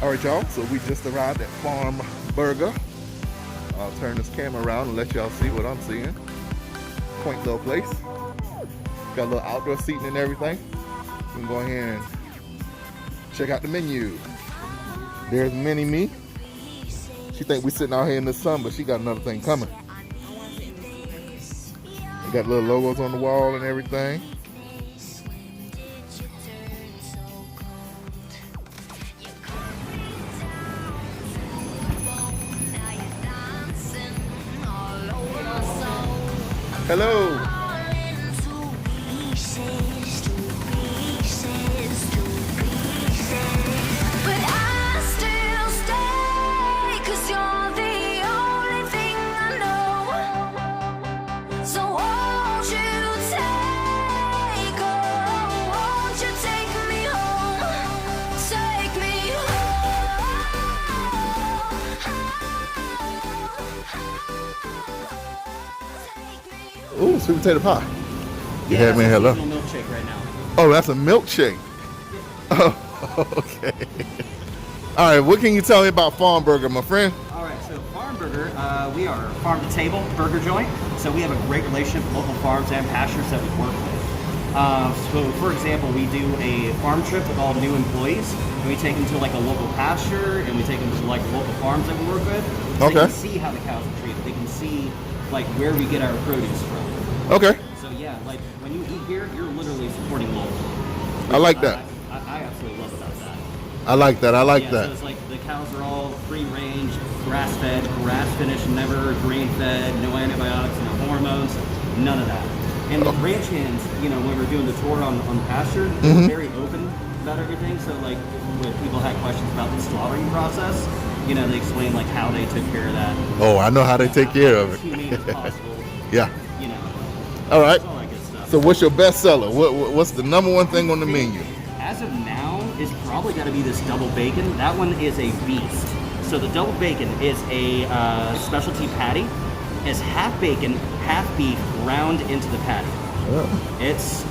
All right, y'all. So we just arrived at Farm Burger. I'll turn this camera around and let y'all see what I'm seeing. Quaint little place. Got a little outdoor seating and everything. We can go ahead and check out the menu. There's Mini Me. She think we sitting out here in the sun, but she got another thing coming. We got little logos on the wall and everything. Hello. Ooh, sweet potato pie. You had me in hello. Milkshake right now. Oh, that's a milkshake. Oh, okay. All right, what can you tell me about Farm Burger, my friend? All right, so Farm Burger, we are a farm-to-table burger joint. So we have a great relationship with local farms and pastures that we work with. So, for example, we do a farm trip with all new employees, and we take them to like a local pasture, and we take them to like local farms that we work with. So Okay. they can see how the cows are treated. They can see like where we get our produce from. Okay. So yeah, like when you eat here, you're literally supporting local. I like that. I absolutely love about that. I like that. I like Yeah, that. so it's like the cows are all free range, grass fed, grass finished, never grain fed, no antibiotics, no hormones, none of that. And the ranch hands, you know, when we're doing the tour on the pasture, they're very open about everything. So like when people had questions about the slaughtering process, you know, they explain like how they took care of that. Oh, I know how they take care of As humane as it. possible, Yeah. you know, All right. all that good stuff. So what's your best seller? What's the number one thing on the menu? As of now, it's probably got to be this double bacon. That one is a beast. So the double bacon is a specialty patty. It's half bacon, half beef, ground into the patty. Oh. It's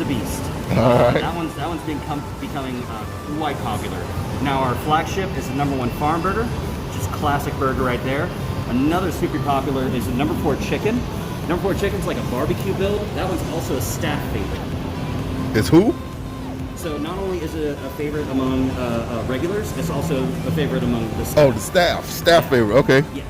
a beast. All right. That one's becoming quite popular. Now our flagship is the #1 Farm Burger, which is classic burger right there. Another super popular is the #4 Chicken. #4 Chicken's like a barbecue build. That one's also a staff favorite. It's who? So not only is it a favorite among regulars, it's also a favorite among the staff. Oh, the staff. Staff favorite. Okay. Yeah.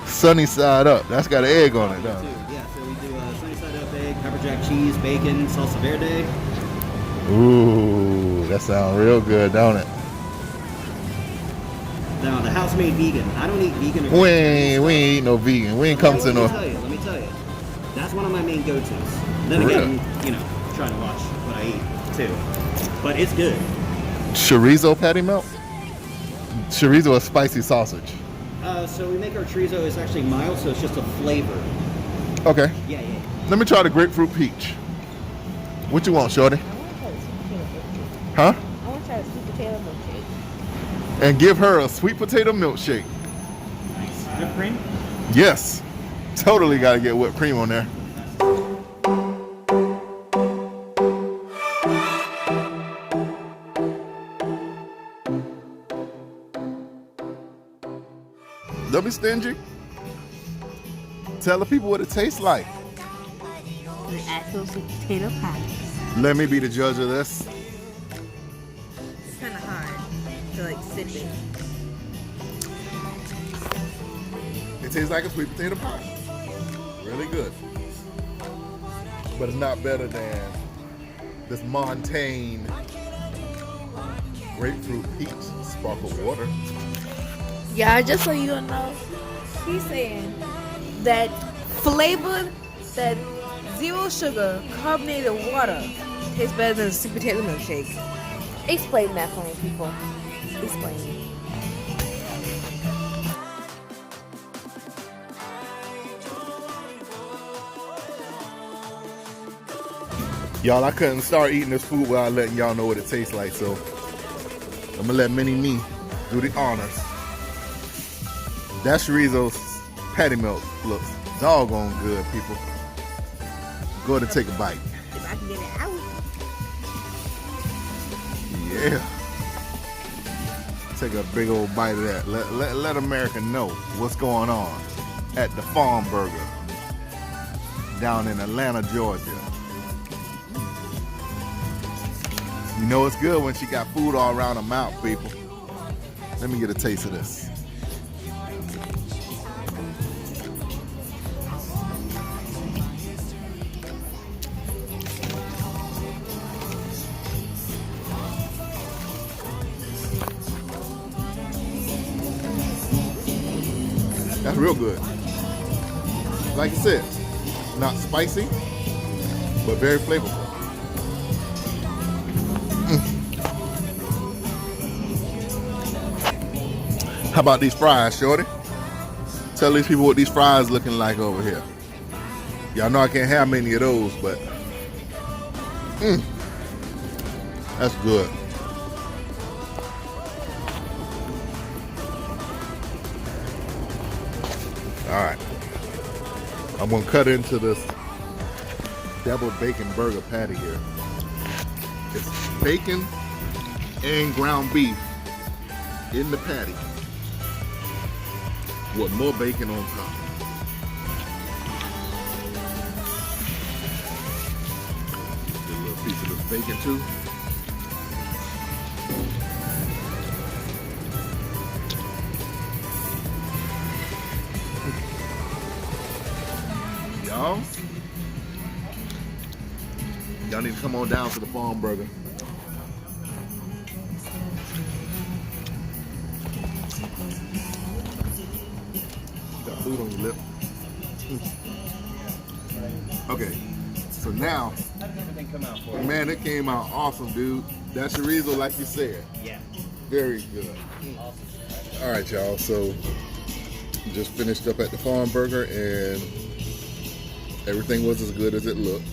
Sunny side up. That's got an egg on it. Too. Though. Yeah, so we do sunny side up egg, pepper jack cheese, bacon, salsa verde. Ooh, that sounds real good, don't it? Now the house made vegan. I don't eat vegan. Or We ain't eat no vegan. We ain't come to no. Let me tell you. That's one of my main go-tos. Then again, you know, trying to watch what I eat too. But it's good. Chorizo patty melt. Chorizo is spicy sausage. So we make our chorizo. It's actually mild, so it's just a flavor. Okay. Yeah. Let me try the grapefruit peach. What you want, shorty? Huh? I want to try a sweet potato milkshake. And give her a sweet potato milkshake. Nice. Whipped cream. Yes. Totally got to get whipped cream on there. Don't be stingy. Tell the people what it tastes like. The actual sweet potato pie. Let me be the judge of this. It's kind of hard to like sip it. It tastes like a sweet potato pie. Really good. But it's not better than this Montaigne grapefruit peach sparkle water. Yeah, just so you don't know, he's saying that flavored, that zero sugar carbonated water tastes better than a sweet potato milkshake. Explain that for me, people. Explain. Y'all, I couldn't start eating this food without letting y'all know what it tastes like, so I'm gonna let Mini Me do the honors. That chorizo's patty melt looks doggone good, people. Go ahead and take a bite. If I can get it out. Yeah. Take a big old bite of that. Let America know what's going on at the Farm Burger down in Atlanta, Georgia. You know it's good when she got food all around her mouth, people. Let me get a taste of this. That's real good. Like I said, not spicy, but very flavorful. How about these fries, shorty? Tell these people what these fries looking like over here. Y'all know I can't have many of those, but that's good. All right, I'm gonna cut into this double bacon burger patty here. It's bacon and ground beef in the patty with more bacon on top. Get a little piece of this bacon too. Y'all need to come on down to the Farm Burger. Got food on your lip. Okay, so now, man, it came out awesome, dude. That chorizo, like you said, very good. All right, y'all. So just finished up at the Farm Burger, and everything was as good as it looked.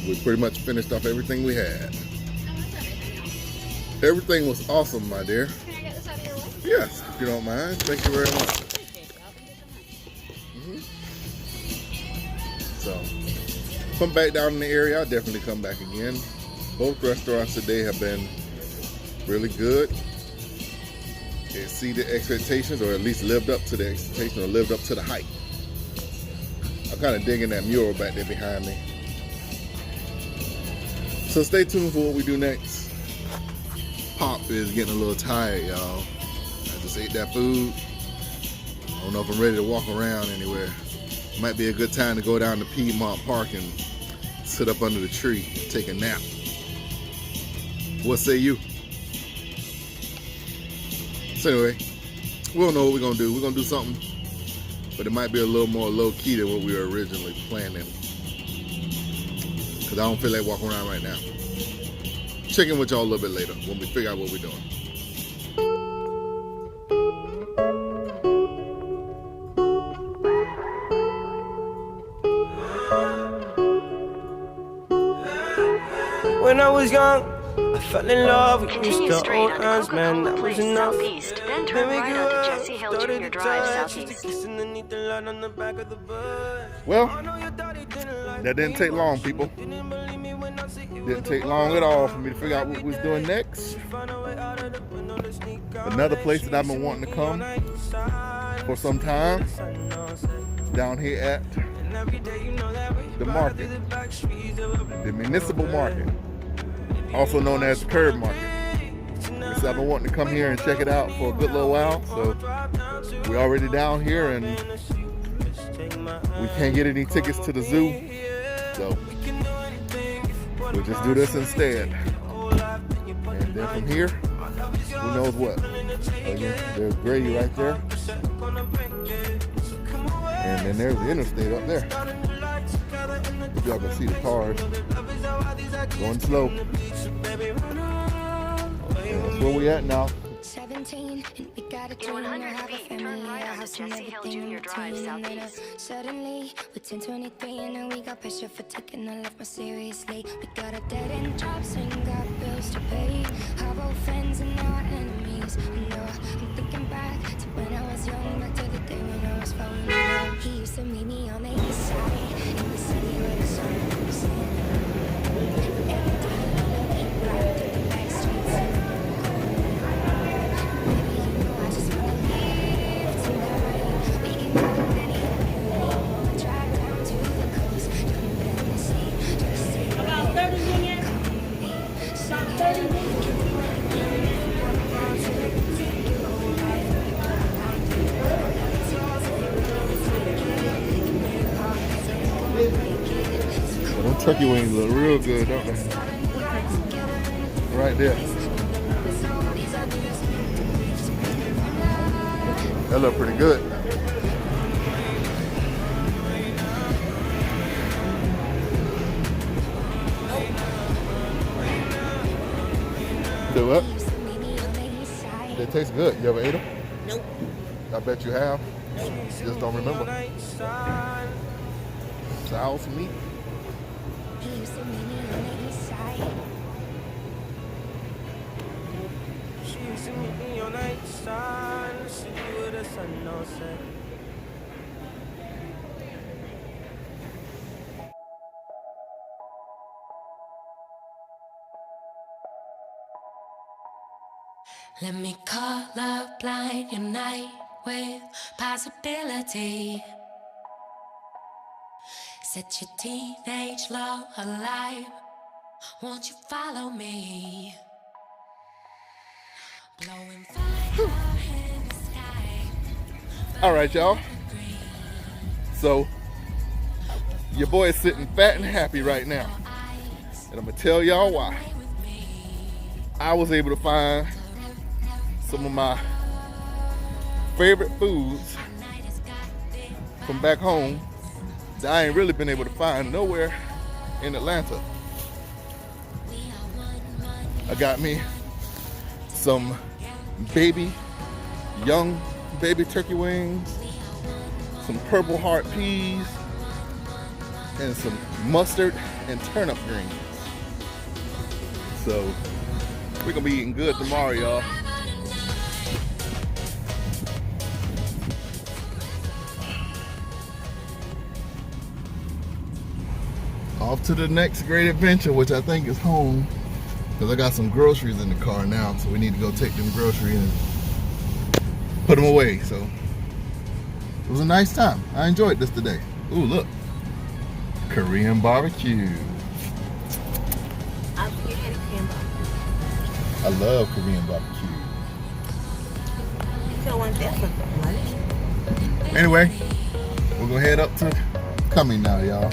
We pretty much finished off everything we had. Everything was awesome, my dear. Can I get this out of your way? Yes, if you don't mind. Thank you very much. So, come back down in the area. I'll definitely come back again. Both restaurants today have been really good. It exceeded expectations, or at least lived up to the expectation, or lived up to the hype. I'm kind of digging that mural back there behind me. So stay tuned for what we do next. Pop is getting a little tired, y'all. I just ate that food. I don't know if I'm ready to walk around anywhere. Might be a good time to go down to Piedmont Park and sit up under the tree and take a nap. What say you? So anyway, we don't know what we're gonna do. We're gonna do something, but it might be a little more low-key than what we were originally planning. Cause I don't feel like walking around right now. Check in with y'all a little bit later when we figure out what we're doing. When I was young, I fell in love with Continue Mr. straight on Owens, man, Coca-Cola that was Place enough. southeast, then turn right onto Jesse Hill Jr. Drive southeast. Well, that didn't take long, people. Didn't take long at all for me to figure out what we was doing next. Another place that I've been wanting to come for some time, down here at the market, the municipal market, also known as the Curb Market. So I've been wanting to come here and check it out for a good little while. So we're already down here, and we can't get any tickets to the zoo. So we'll just do this instead. And then from here, who knows what? There's Grady right there. And then there's the interstate up there. If y'all can see the cars going slow. And that's where we at now. 17, and we got a In dream, 100 have a feet, turn family, right a onto house and Jesse Hill everything Jr. in Drive between. And then, southeast. suddenly, with 1023, and now we got pressure for taking our life more seriously. We got a dead end jobs and got bills to pay. Our old friends and now our enemies. I know I'm thinking back to when I was young, back to the day when I was falling in love. He used to meet me on the east side, in the city where the sun was setting. Every day, I look back to the back streets. Turkey wings look real good, don't they? Right there. That look pretty good. Do what? They taste good. You ever ate them? Nope. I bet you have. Just don't remember. Sow's meat. She used to meet me on night sun, see you with the sun, no set. Let me color blind your night with possibility. Set your teenage love alive. Won't you follow me? Blowing fire in the sky. All right, y'all. So your boy is sitting fat and happy right now, and I'm gonna tell y'all why. I was able to find some of my favorite foods from back home that I ain't really been able to find nowhere in Atlanta. I got me some young baby turkey wings, some Purple Heart peas, and some mustard and turnip greens. So we're gonna be eating good tomorrow, y'all. Off to the next great adventure, which I think is home, because I got some groceries in the car now, so we need to go take them groceries and put them away. So it was a nice time. I enjoyed this today. Ooh, look, Korean barbecue. I love Korean barbecue. Anyway, we're gonna head up to Cumming now, y'all.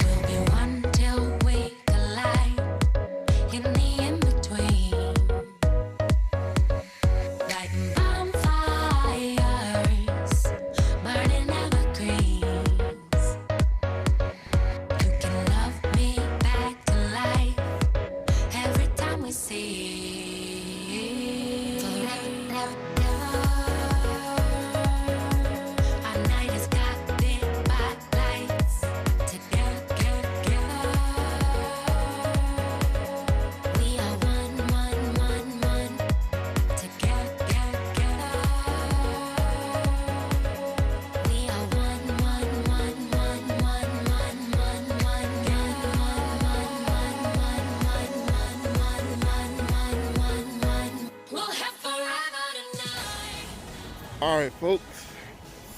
All right, folks,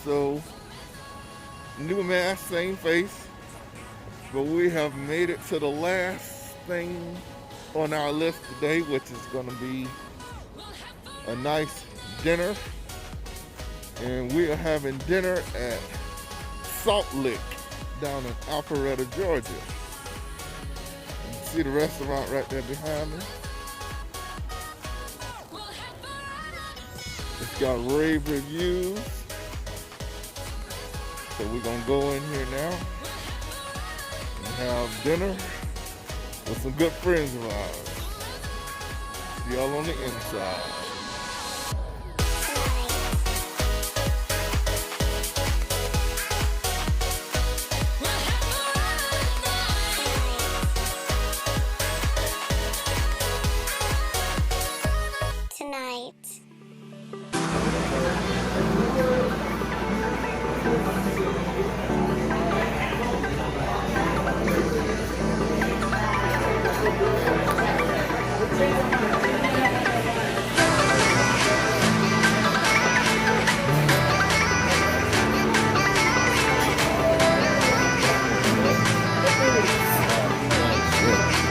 so new mask, same face, but we have made it to the last thing on our list today, which is going to be a nice dinner. And we are having dinner at Salt Lick down in Alpharetta, Georgia. You can see the restaurant right there behind me. It's got rave reviews. So we're gonna go in here now and have dinner with some good friends of ours. See y'all on the inside.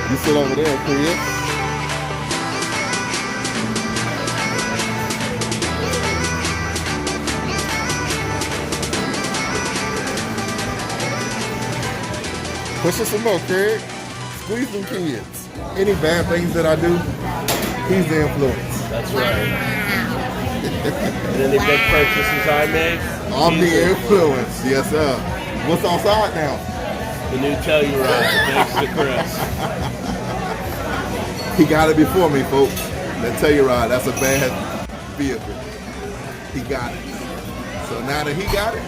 You sit over there, Chris. Push us some more, Craig. Squeeze them kids. Any bad things that I do, he's the influence. That's right. And any big purchases I make, I'm he's the influence. Yes, sir. What's outside now? the new Telluride, thanks to Chris. He got it before me, folks. That Telluride, that's a bad vehicle. He got it. So now that he got it,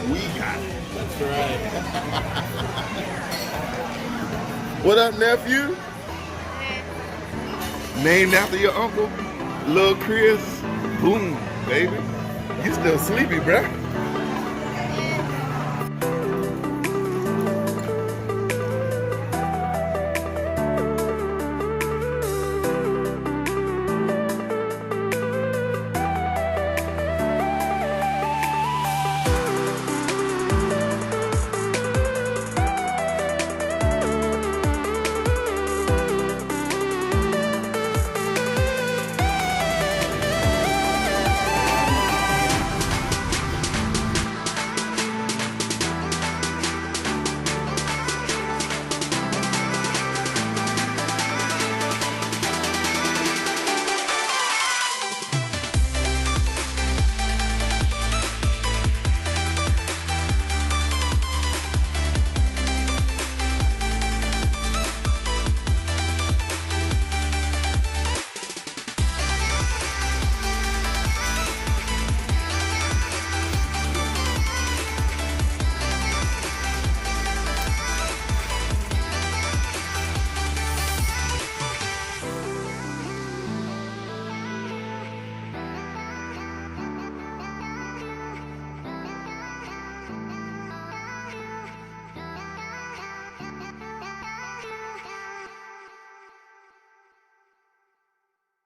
we got it. That's right. What up, nephew? Named after your uncle, Lil Chris. Boom, baby. You still sleepy, bruh.